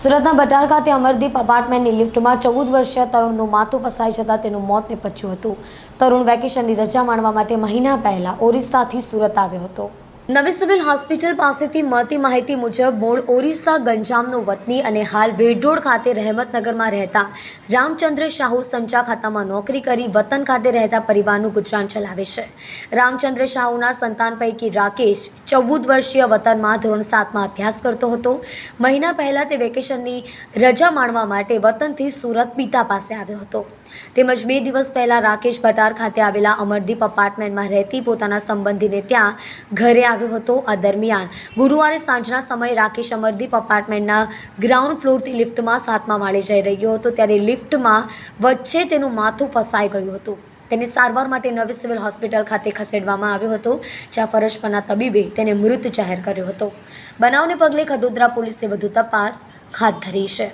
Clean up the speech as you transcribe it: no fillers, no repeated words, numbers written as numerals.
સુરતના બટાર ખાતે અમરદીપ અપાર્ટમેન્ટની લિફ્ટમાં 14 વર્ષીય તરુણનું માથું ફસાઈ જતાં તેનું મોત નીપજ્યું હતું। તરુણ વેકેશનની રજા માણવા માટે મહિના પહેલા ઓરિસ્સાથી સુરત આવ્યો હતો। નવી સિવિલ હોસ્પિટલ પાસેથી મળતી માહિતી મુજબ મૂળ ઓરિસ્સા ગંજામનો વતની અને હાલ વેડોળ ખાતે રહેમતનગરમાં રહેતા રામચંદ્ર શાહુ સંચા ખાતામાં નોકરી કરી વતન ખાતે રહેતા પરિવારનું ગુજરાન ચલાવે છે। રામચંદ્ર શાહુના સંતાન પૈકી રાકેશ 14 વર્ષીય વતનમાં ધોરણ 7માં અભ્યાસ કરતો હતો। મહિના પહેલા તે વેકેશનની રજા માણવા માટે વતનથી સુરત પિતા પાસે આવ્યો હતો। તેમજ 2 દિવસ પહેલા રાકેશ બટાર ખાતે આવેલા અમરદીપ અપાર્ટમેન્ટમાં રહેતી પોતાના સંબંધીને ત્યાં ઘરે આવ્યો હતો। આ દરમિયાન ગુરુવારે સાંજના સમયે રાકેશ અમરદીપ અપાર્ટમેન્ટના ગ્રાઉન્ડ ફ્લોરથી લિફ્ટમાં 7મા માળે જઈ રહ્યો હતો ત્યારે લિફ્ટમાં વચ્ચે તેનું માથું ફસાઈ ગયું હતું। તેને સારવાર માટે નવી સિવિલ હોસ્પિટલ ખાતે ખસેડવામાં આવ્યો હતો, જ્યાં ફરજ પરના તબીબે તેને મૃત જાહેર કર્યો હતો। બનાવને પગલે ખડોદરા પોલીસે વધુ તપાસ હાથ ધરી છે।